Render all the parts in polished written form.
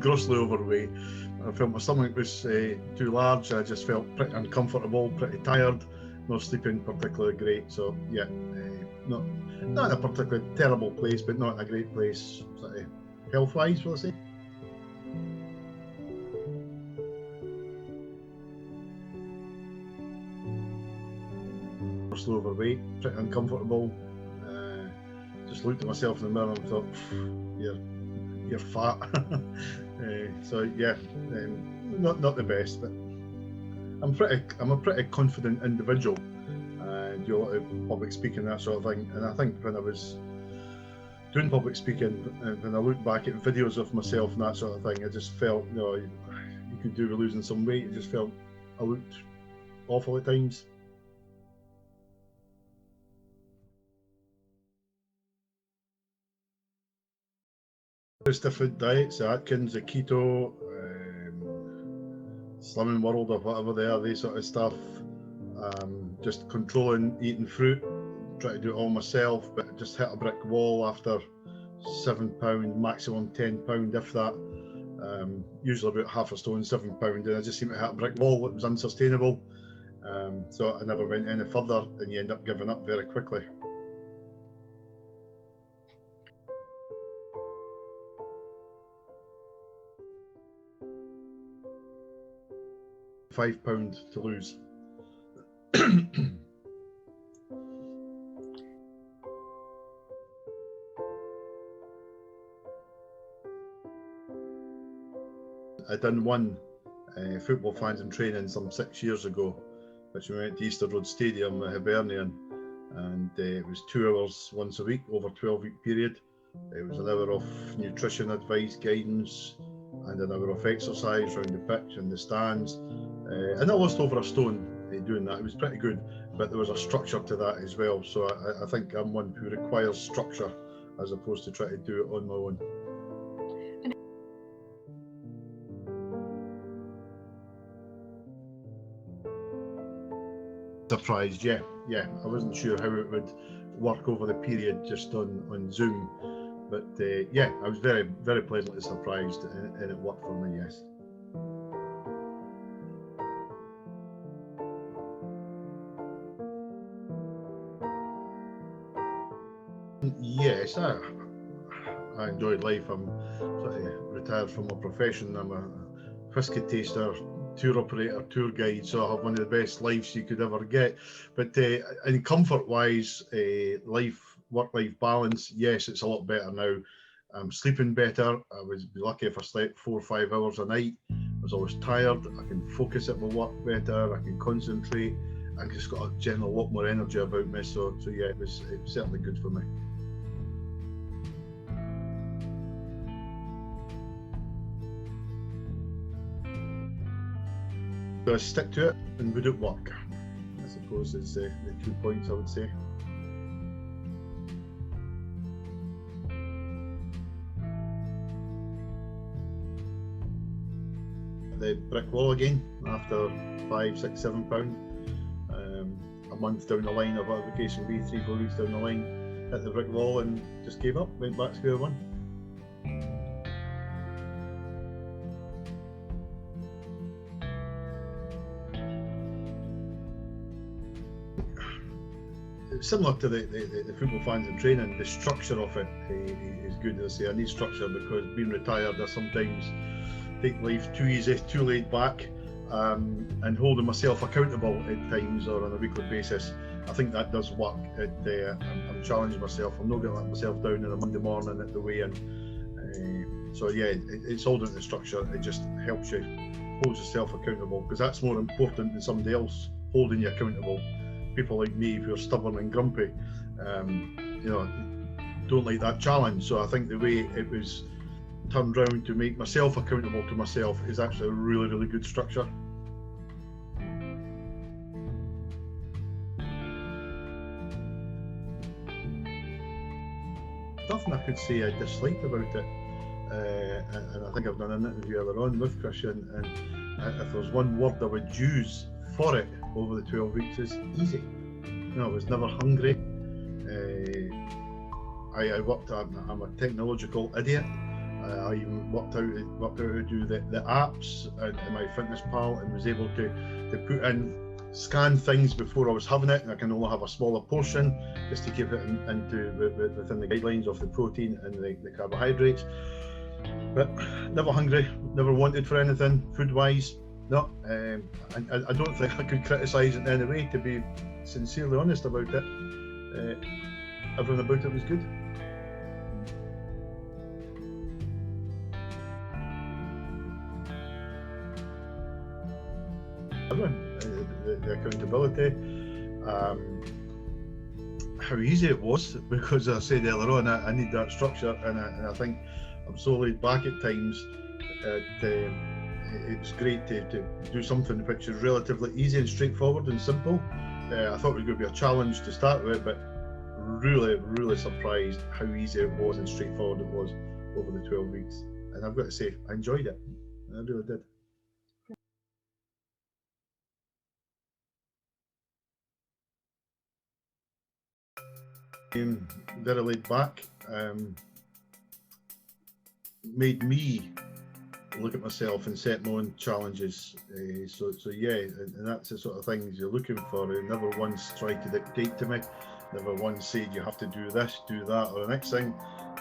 Grossly overweight. I felt my stomach was too large. I just felt pretty uncomfortable, pretty tired, not sleeping particularly great. So yeah, not in a particularly terrible place, but not in a great place, sort of health-wise, will I say. Grossly overweight, pretty uncomfortable. Just looked at myself in the mirror and thought, you're fat. So yeah, not the best, but I'm a pretty confident individual, and do a lot of public speaking, that sort of thing. And I think when I was doing public speaking, when I look back at videos of myself and that sort of thing, I just felt, you could do with losing some weight. I just felt I looked awful at times. There's different diets, the Atkins, the Keto, Slimming World or whatever they are, they sort of stuff. Just controlling eating fruit, try to do it all myself, but just hit a brick wall after £7, maximum £10 if that. Usually about half a stone, £7, and I just seemed to hit a brick wall. It was unsustainable, so I never went any further, and you end up giving up very quickly. £5 to lose. I done one football fans in training some 6 years ago, which we went to Easter Road Stadium at Hibernian, and it was 2 hours once a week over a 12-week period. It was an hour of nutrition advice, guidance, and an hour of exercise around the pitch and the stands. And I lost over a stone doing that. It was pretty good, but there was a structure to that as well. So I think I'm one who requires structure as opposed to try to do it on my own. Surprised, yeah. I wasn't sure how it would work over the period just on Zoom, but yeah, I was very, very pleasantly surprised, and it worked for me, yes. Yes, I enjoyed life. I'm sort of retired from my profession. I'm a whiskey taster, tour operator, tour guide, so I have one of the best lives you could ever get. But in comfort-wise, work-life balance, yes, it's a lot better now. I'm sleeping better. I would be lucky if I slept 4 or 5 hours a night. I was always tired. I can focus at my work better. I can concentrate. I just got a general lot more energy about me. So yeah, it was certainly good for me. So I stick to it, and would it work? I suppose is the 2 points I would say. The brick wall again after £5, £6, £7. A month down the line, or whatever the case would be, 3-4 weeks down the line, hit the brick wall and just gave up, went back to square one. Similar to the football fans in training, the structure of it is good. As I say, I need structure because being retired, I sometimes take life too easy, too laid back, and holding myself accountable at times or on a weekly basis. I think that does work. I'm challenging myself. I'm not going to let myself down on a Monday morning at the weigh-in. So yeah, it's all down to the structure. It just helps you hold yourself accountable, because that's more important than somebody else holding you accountable. People like me who are stubborn and grumpy, don't like that challenge. So I think the way it was turned around to make myself accountable to myself is actually a really, really good structure. Nothing I could say I disliked about it, and I think I've done an interview earlier on with Christian, and if there's one word I would use for it over the 12 weeks, is easy. I was never hungry. I'm a technological idiot. I even worked out how to do the apps in my fitness pal, and was able to put in, scan things before I was having it, and I can only have a smaller portion just to keep it within the guidelines of the protein and the carbohydrates. But never hungry, never wanted for anything food-wise. No, I don't think I could criticise it in any way, to be sincerely honest about it. Everything about it was good. The accountability, how easy it was, because I said earlier on, I need that structure, and I think I'm so laid back at times. It's great to do something which is relatively easy and straightforward and simple. I thought it was going to be a challenge to start with, but really surprised how easy it was and straightforward it was over the 12 weeks. And I've got to say, I enjoyed it. I really did. Very laid back, made me look at myself and set my own challenges. So yeah, and that's the sort of things you're looking for. I never once tried to dictate to me, never once said you have to do this, do that, or the next thing,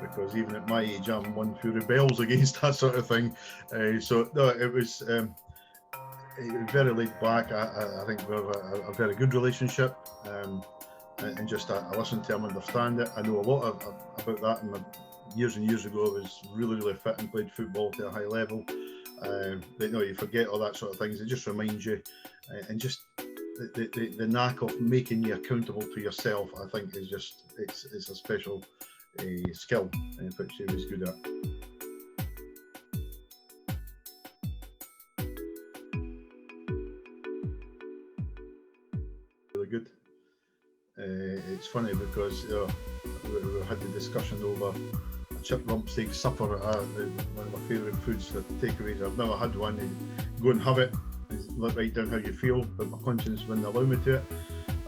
because even at my age, I'm one who rebels against that sort of thing. So no, it was very laid back. I think we have a very good relationship. And just I listen to him, understand it. I know a lot about that. In my years and years ago, I was really fit and played football to a high level. But you forget all that sort of things. It just reminds you, and just the knack of making you accountable to yourself, I think, is just it's a special skill which he was good at. Really good. It's funny because we had the discussion over a chip rump steak supper, one of my favourite foods for takeaways. I've never had one. Go and have it, write down how you feel, but my conscience wouldn't allow me to it.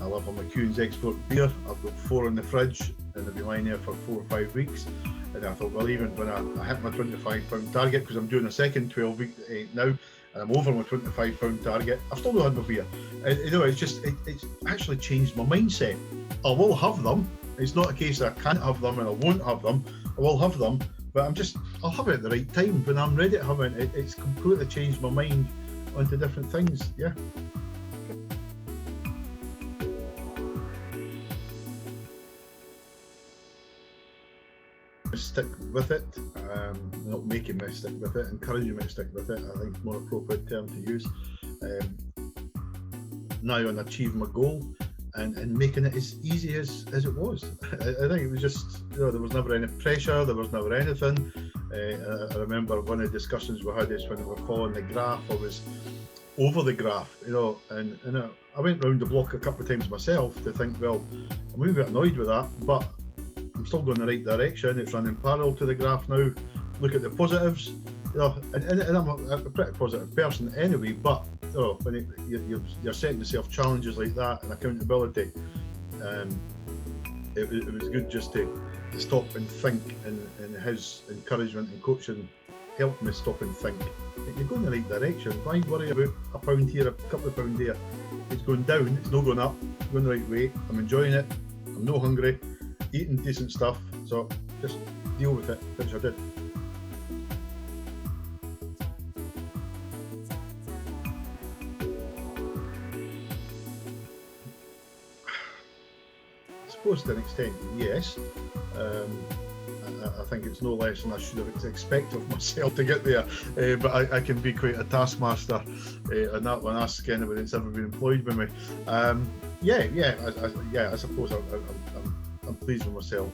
I love a McEwen's Export beer. I've got 4 in the fridge, and they've been lying there for 4 or 5 weeks. And I thought, well, even when I hit my 25-pound target, because I'm doing a second 12-week now, and I'm over my 25-pound target, I've still not had my beer. It's actually changed my mindset. I will have them. It's not a case that I can't have them and I won't have them. I will have them, but I'll have it at the right time when I'm ready to have it. It's completely changed my mind onto different things. Yeah. Stick with it, not making me stick with it, encouraging me to stick with it, I think is more appropriate term to use. Now on achieving my goal and making it as easy as it was. I think it was just, there was never any pressure, there was never anything. I remember one of the discussions we had is when we were following the graph, I was over the graph, and I went round the block a couple of times myself to think, well, I'm a wee bit annoyed with that, but I'm still going in the right direction. It's running parallel to the graph now. Look at the positives, and I'm a pretty positive person anyway. But when you're setting yourself challenges like that and accountability, it was good just to stop and think. And his encouragement and coaching helped me stop and think. You're going in the right direction. Why worry about a pound here, a couple of pound there? It's going down. It's not going up. It's going the right way. I'm enjoying it. I'm not hungry. Eating decent stuff, so just deal with it, which I did. I suppose to an extent, yes. I think it's no less than I should have expected of myself to get there, but I can be quite a taskmaster, and that one, ask anybody that's ever been employed by me. I suppose I'm pleased with myself.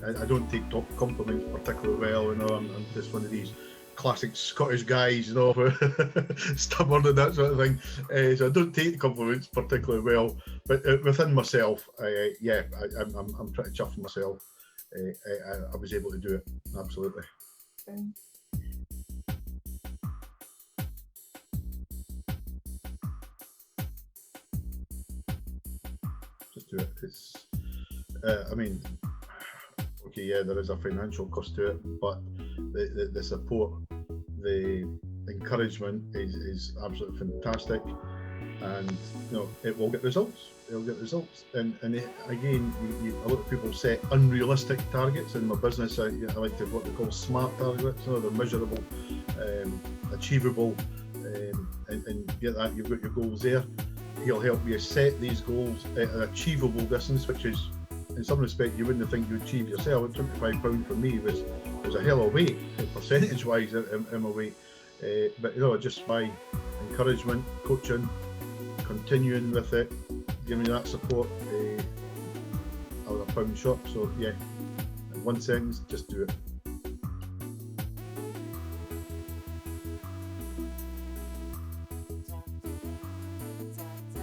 I don't take top compliments particularly well. I'm just one of these classic Scottish guys, stubborn and that sort of thing. So I don't take compliments particularly well. But within myself, I'm pretty chuffed with myself. I was able to do it, absolutely. Just do it. It's, okay, yeah, there is a financial cost to it, but the support, the encouragement is absolutely fantastic, and it will get results. It'll get results, and again, a lot of people set unrealistic targets in my business. I like to what they call SMART targets. They're measurable, achievable, and get that. You've got your goals there. He'll help you set these goals at an achievable distance, which is, in some respect, you wouldn't think you'd achieve yourself. 25 pounds for me was a hell of a weight, percentage-wise, in my weight. But just by encouragement, coaching, continuing with it, giving you that support, I was a pound short. So yeah, in 1 sentence, just do it.